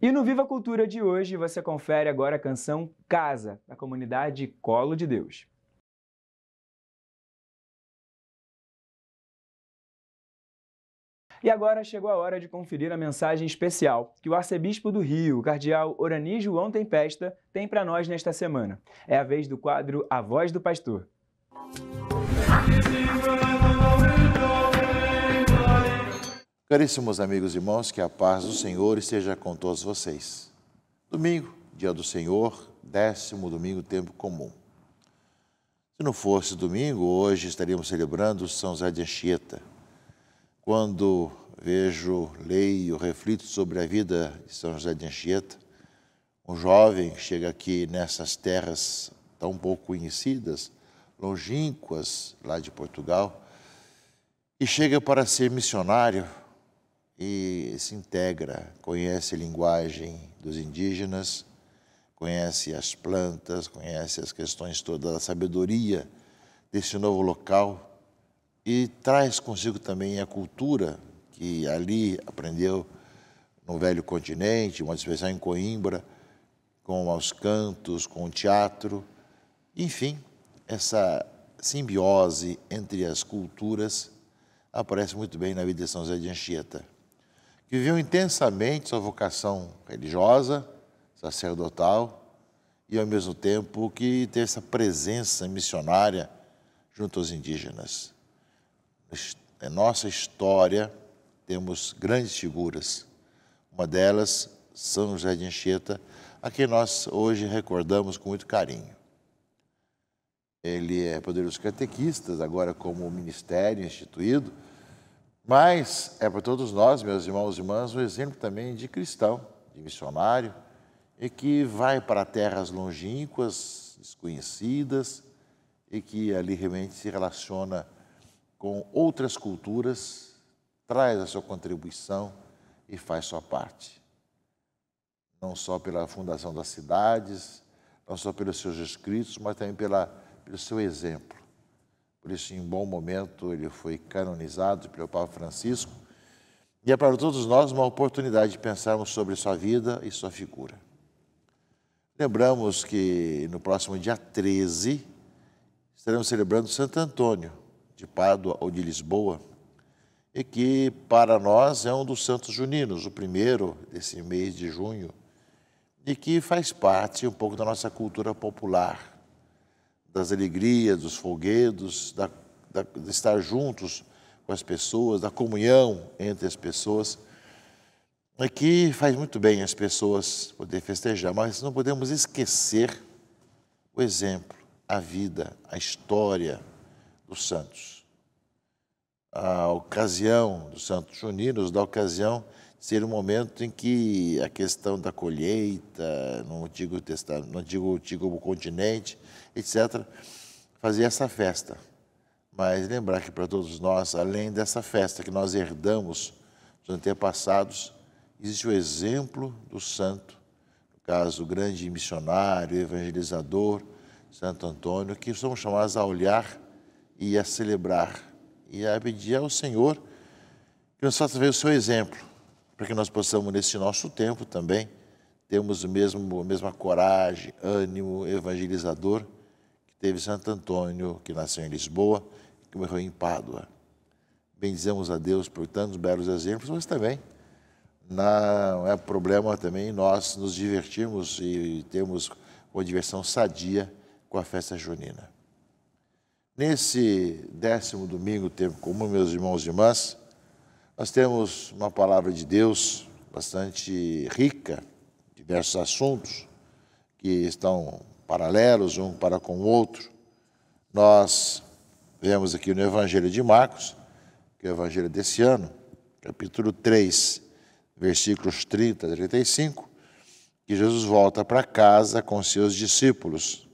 E no Viva Cultura de hoje você confere agora a canção Casa, da comunidade Colo de Deus. E agora chegou a hora de conferir a mensagem especial que o arcebispo do Rio, o cardeal Orani João Tempesta, tem para nós nesta semana. É a vez do quadro A Voz do Pastor. Caríssimos amigos e irmãos, que a paz do Senhor esteja com todos vocês. Domingo, dia do Senhor, 10º domingo, tempo comum. Se não fosse domingo, hoje estaríamos celebrando São José de Anchieta. Quando vejo, leio, reflito sobre a vida de São José de Anchieta, um jovem que chega aqui nessas terras tão pouco conhecidas, longínquas lá de Portugal, e chega para ser missionário e se integra, conhece a linguagem dos indígenas, conhece as plantas, conhece as questões todas da sabedoria desse novo local e traz consigo também a cultura que ali aprendeu no velho continente, uma especial em Coimbra, com os cantos, com o teatro, enfim, essa simbiose entre as culturas aparece muito bem na vida de São José de Anchieta, que viveu intensamente sua vocação religiosa, sacerdotal, e ao mesmo tempo que teve essa presença missionária junto aos indígenas. Na nossa história temos grandes figuras, uma delas, São José de Anchieta, a quem nós hoje recordamos com muito carinho. Ele é poderoso catequista, agora como ministério instituído, mas é para todos nós, meus irmãos e irmãs, um exemplo também de cristão, de missionário, e que vai para terras longínquas, desconhecidas, e que ali realmente se relaciona com outras culturas, traz a sua contribuição e faz sua parte. Não só pela fundação das cidades, não só pelos seus escritos, mas também pelo seu exemplo. Por isso, em bom momento, ele foi canonizado pelo Papa Francisco. E é para todos nós uma oportunidade de pensarmos sobre sua vida e sua figura. Lembramos que no próximo dia 13, estaremos celebrando Santo Antônio, de Pádua ou de Lisboa, e que para nós é um dos santos juninos, o primeiro desse mês de junho, e que faz parte um pouco da nossa cultura popular, das alegrias, dos folguedos, de estar juntos com as pessoas, da comunhão entre as pessoas, é que faz muito bem as pessoas poder festejar, mas não podemos esquecer o exemplo, a vida, a história dos santos. A ocasião dos santos juninos, da ocasião de ser um momento em que a questão da colheita, no antigo continente, etc., fazia essa festa. Mas lembrar que para todos nós, além dessa festa que nós herdamos dos antepassados, existe o exemplo do santo, no caso, o grande missionário, evangelizador, Santo Antônio, que somos chamados a olhar e a celebrar, e a pedir ao Senhor que nos faça ver o seu exemplo, para que nós possamos, nesse nosso tempo também, termos a mesma coragem, ânimo evangelizador que teve Santo Antônio, que nasceu em Lisboa e que morreu em Pádua. Bendizemos a Deus por tantos belos exemplos, mas também não é problema também nós nos divertirmos e termos uma diversão sadia com a festa junina. Nesse 10º domingo, tempo comum, meus irmãos e irmãs, nós temos uma palavra de Deus bastante rica, diversos assuntos que estão paralelos um para com o outro. Nós vemos aqui no Evangelho de Marcos, que é o Evangelho desse ano, capítulo 3, versículos 30 a 35, que Jesus volta para casa com seus discípulos.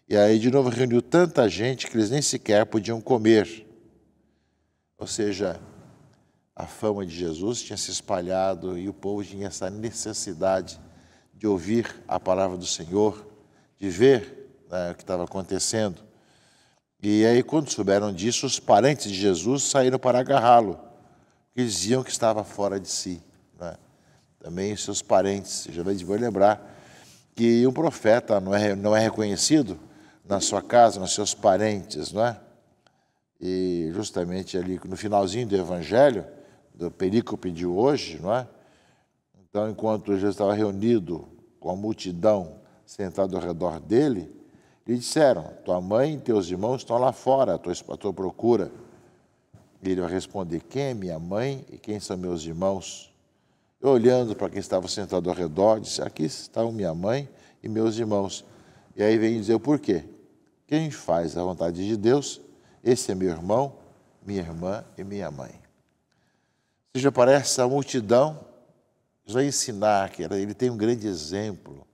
E aí, de novo, reuniu tanta gente que eles nem sequer podiam comer. Ou seja, a fama de Jesus tinha se espalhado e o povo tinha essa necessidade de ouvir a palavra do Senhor, de ver, né, o que estava acontecendo. E aí, quando souberam disso, os parentes de Jesus saíram para agarrá-lo, porque diziam que estava fora de si, né? também os seus parentes. Já vai lembrar que um profeta não é reconhecido na sua casa, nos seus parentes, não é? E justamente ali no finalzinho do Evangelho, do perícope de hoje, não é? Então, enquanto Jesus estava reunido com a multidão sentada ao redor dele, lhe disseram: tua mãe e teus irmãos estão lá fora, à tua procura. E ele vai responder: quem é minha mãe e quem são meus irmãos? Eu, olhando para quem estava sentado ao redor, disse: aqui estão minha mãe e meus irmãos. E aí vem dizer o porquê. Quem faz a vontade de Deus, esse é meu irmão, minha irmã e minha mãe. Ou seja, para essa multidão, vai ensinar que ele tem um grande exemplo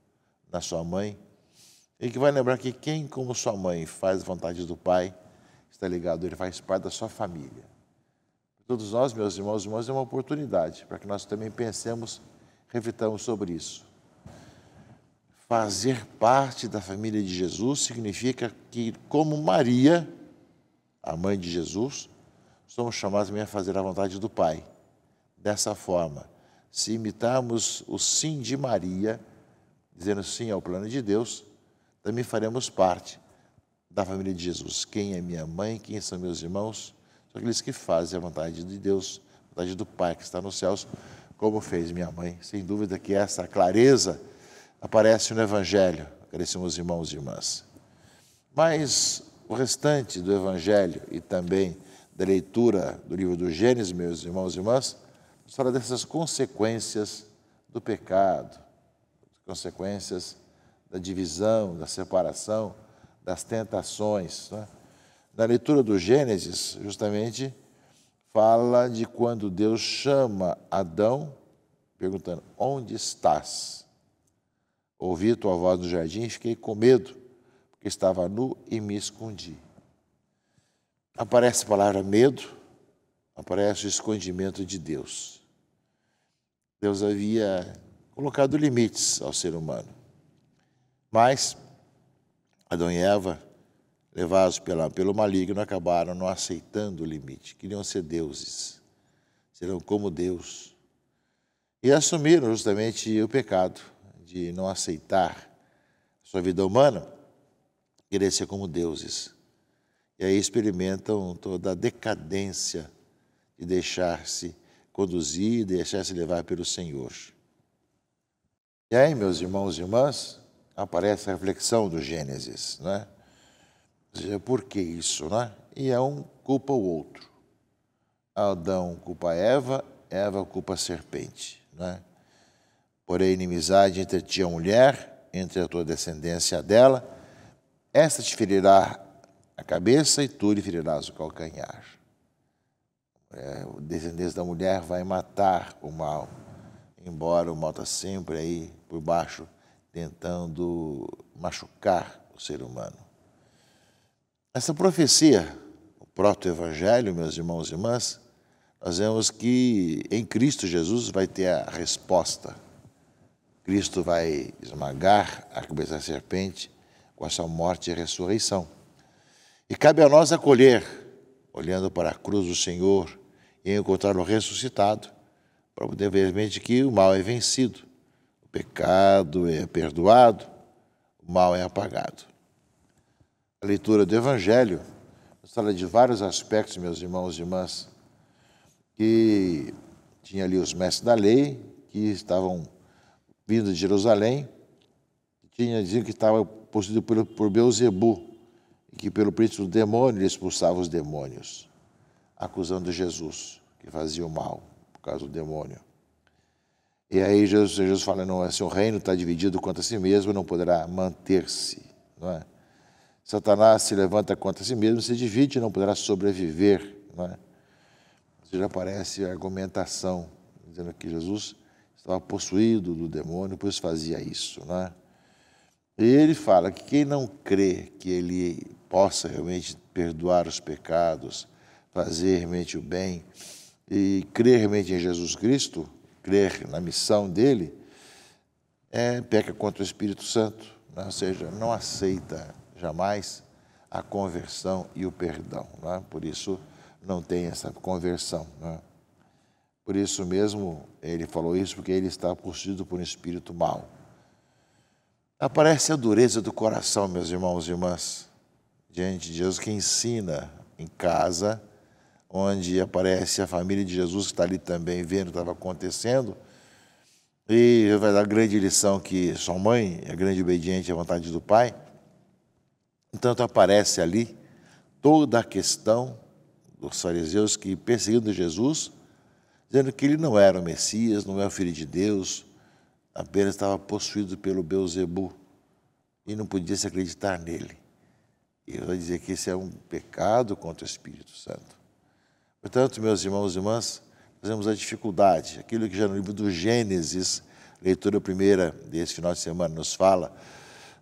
na sua mãe, e que vai lembrar que quem, como sua mãe, faz a vontade do Pai, está ligado, ele faz parte da sua família. Todos nós, meus irmãos e irmãs, é uma oportunidade para que nós também pensemos, reflitamos sobre isso. Fazer parte da família de Jesus significa que, como Maria, a mãe de Jesus, somos chamados também a fazer a vontade do Pai. Dessa forma, se imitarmos o sim de Maria, dizendo sim ao plano de Deus, também faremos parte da família de Jesus. Quem é minha mãe, quem são meus irmãos? São aqueles que fazem a vontade de Deus, a vontade do Pai que está nos céus, como fez minha mãe. Sem dúvida que essa clareza aparece no Evangelho, caríssimos irmãos e irmãs. Mas o restante do Evangelho e também da leitura do livro do Gênesis, meus irmãos e irmãs, nos fala dessas consequências do pecado, consequências da divisão, da separação, das tentações, né? Na leitura do Gênesis, justamente, fala de quando Deus chama Adão, perguntando: onde estás? Ouvi tua voz no jardim e fiquei com medo, porque estava nu e me escondi. Aparece a palavra medo, aparece o escondimento de Deus. Deus havia colocado limites ao ser humano. Mas Adão e Eva, levados pelo maligno, acabaram não aceitando o limite. Queriam ser deuses, serão como Deus. E assumiram justamente o pecado de não aceitar a sua vida humana, querer ser como deuses. E aí experimentam toda a decadência de deixar-se conduzir, deixar-se levar pelo Senhor. E aí, meus irmãos e irmãs, aparece a reflexão do Gênesis, né? Ou seja, por que isso, né? E um culpa o outro. Adão culpa Eva, Eva culpa a serpente, né? Porém, inimizade entre ti e a mulher, entre a tua descendência dela, esta te ferirá a cabeça e tu lhe ferirás o calcanhar. O descendente da mulher vai matar o mal, embora o mal está sempre aí por baixo, tentando machucar o ser humano. Essa profecia, o proto-evangelho, meus irmãos e irmãs, nós vemos que em Cristo Jesus vai ter a resposta. Cristo vai esmagar a cabeça da serpente com a sua morte e ressurreição. E cabe a nós acolher, olhando para a cruz do Senhor e encontrá-lo ressuscitado, para poder ver realmente que o mal é vencido, o pecado é perdoado, o mal é apagado. A leitura do Evangelho nos fala de vários aspectos, meus irmãos e irmãs, que tinha ali os mestres da lei, que estavam vindo de Jerusalém, diziam que estava possuído por Beelzebu, e que pelo príncipe do demônio ele expulsava os demônios, acusando Jesus, que fazia o mal por causa do demônio. E aí Jesus fala: não, se o reino está dividido contra si mesmo, não poderá manter-se, não é? Satanás se levanta contra si mesmo, se divide e não poderá sobreviver, não é? Ou seja, aparece a argumentação, dizendo que Jesus estava possuído do demônio, pois fazia isso, não é? E ele fala que quem não crê que ele possa realmente perdoar os pecados, fazer realmente o bem e crer realmente em Jesus Cristo, crer na missão dele, peca contra o Espírito Santo, né? Ou seja, não aceita jamais a conversão e o perdão, né? Por isso não tem essa conversão, né? Por isso mesmo, ele falou isso, porque ele está possuído por um espírito mau. Aparece a dureza do coração, meus irmãos e irmãs, diante de Jesus, que ensina em casa, onde aparece a família de Jesus, que está ali também vendo o que estava acontecendo, e vai dar a grande lição que sua mãe é grande e obediente à vontade do Pai. Então aparece ali toda a questão dos fariseus que perseguindo Jesus, dizendo que ele não era o Messias, não é o Filho de Deus, apenas estava possuído pelo Beelzebu e não podia se acreditar nele. E eu vou dizer que esse é um pecado contra o Espírito Santo. Portanto, meus irmãos e irmãs, fazemos a dificuldade, aquilo que já no livro do Gênesis, leitura primeira desse final de semana, nos fala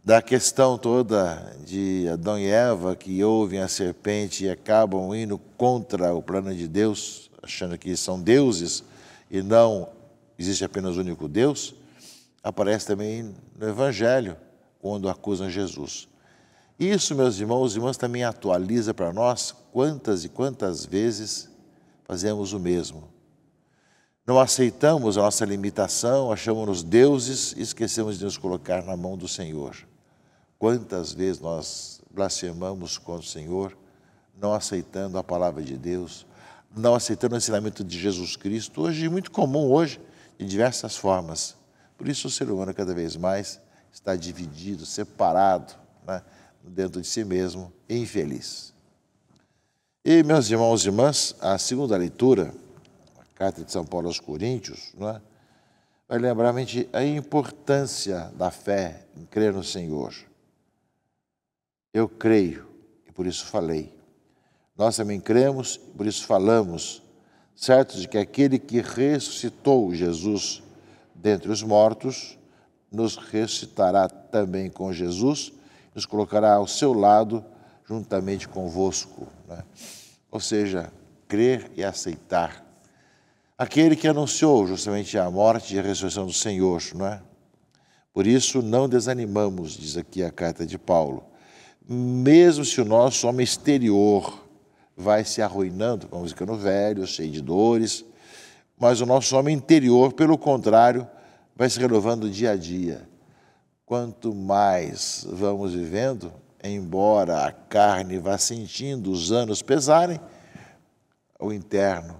da questão toda de Adão e Eva, que ouvem a serpente e acabam indo contra o plano de Deus, achando que são deuses e não existe apenas um único Deus, aparece também no Evangelho, quando acusam Jesus. Isso, meus irmãos e irmãs, também atualiza para nós quantas e quantas vezes fazemos o mesmo. Não aceitamos a nossa limitação, achamos-nos deuses e esquecemos de nos colocar na mão do Senhor. Quantas vezes nós blasfemamos contra o Senhor, não aceitando a palavra de Deus, não aceitando o ensinamento de Jesus Cristo, hoje muito comum, hoje, de diversas formas. Por isso o ser humano cada vez mais está dividido, separado, né, dentro de si mesmo, e infeliz. E, meus irmãos e irmãs, a segunda leitura, a carta de São Paulo aos Coríntios, né, vai lembrar a importância da fé em crer no Senhor. Eu creio, e por isso falei. Nós também cremos, e por isso falamos, certos de que aquele que ressuscitou Jesus dentre os mortos, nos ressuscitará também com Jesus, nos colocará ao seu lado, juntamente convosco. Né? Ou seja, crer e aceitar. Aquele que anunciou justamente a morte e a ressurreição do Senhor. Não é? Por isso, não desanimamos, diz aqui a carta de Paulo. Mesmo se o nosso homem exterior vai se arruinando, vamos ficando velho, cheio de dores, mas o nosso homem interior, pelo contrário, vai se renovando dia a dia. Quanto mais vamos vivendo, embora a carne vá sentindo os anos pesarem, o interno,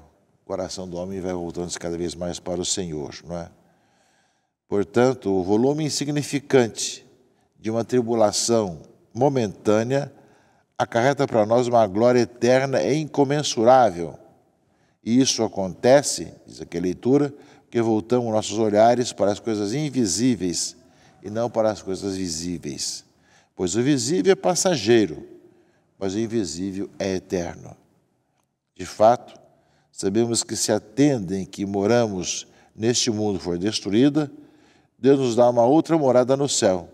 o coração do homem vai voltando-se cada vez mais para o Senhor, não é? Portanto, o volume insignificante de uma tribulação momentânea acarreta para nós uma glória eterna e incomensurável. E isso acontece, diz aqui a leitura, porque voltamos nossos olhares para as coisas invisíveis e não para as coisas visíveis. Pois o visível é passageiro, mas o invisível é eterno. De fato, sabemos que se a tenda em que moramos neste mundo for destruída, Deus nos dá uma outra morada no céu,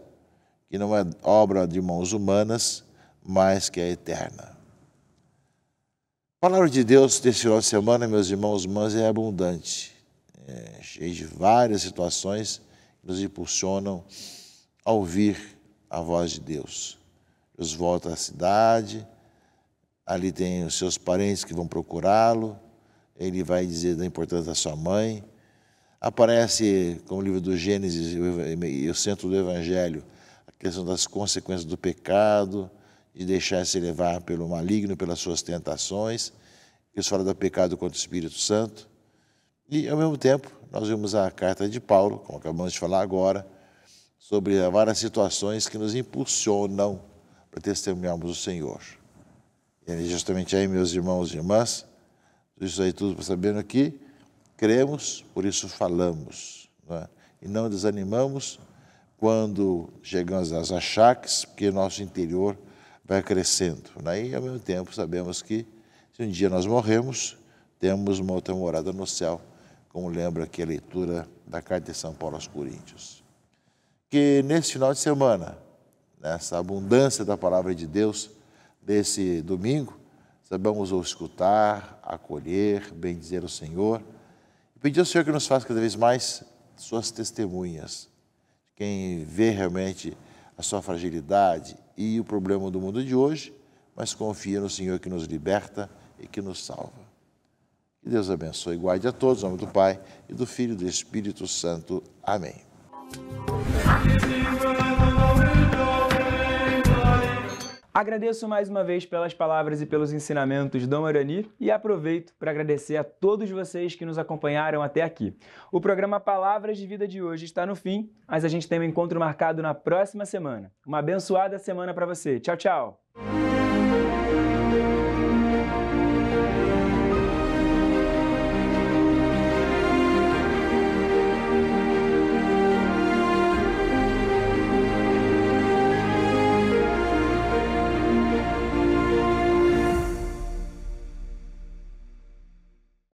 que não é obra de mãos humanas, mas que é eterna. A palavra de Deus desse final de semana, meus irmãos e irmãs, é abundante, cheia de várias situações que nos impulsionam a ouvir a voz de Deus. Jesus volta à cidade, ali tem os seus parentes que vão procurá-lo, ele vai dizer da importância da sua mãe. Aparece, como o livro do Gênesis e o centro do Evangelho, a questão das consequências do pecado, de deixar-se levar pelo maligno, pelas suas tentações. Isso fala do pecado contra o Espírito Santo. E, ao mesmo tempo, nós vimos a carta de Paulo, como acabamos de falar agora, sobre várias situações que nos impulsionam para testemunharmos o Senhor. E é justamente aí, meus irmãos e irmãs, isso aí tudo sabendo que cremos, por isso falamos. Não é? E não desanimamos quando chegamos às achaques, porque nosso interior vai crescendo. E, ao mesmo tempo, sabemos que se um dia nós morremos, temos uma outra morada no céu, como lembra aqui a leitura da carta de São Paulo aos Coríntios. Que nesse final de semana, nessa abundância da palavra de Deus, desse domingo, sabemos o escutar, acolher, bendizer o Senhor, e pedir ao Senhor que nos faça cada vez mais suas testemunhas, quem vê realmente a sua fragilidade e o problema do mundo de hoje, mas confia no Senhor que nos liberta e que nos salva. Que Deus abençoe e guarde a todos, em nome do Pai, e do Filho e do Espírito Santo. Amém. Agradeço mais uma vez pelas palavras e pelos ensinamentos de Dom Arani e aproveito para agradecer a todos vocês que nos acompanharam até aqui. O programa Palavras de Vida de hoje está no fim, mas a gente tem um encontro marcado na próxima semana. Uma abençoada semana para você. Tchau, tchau!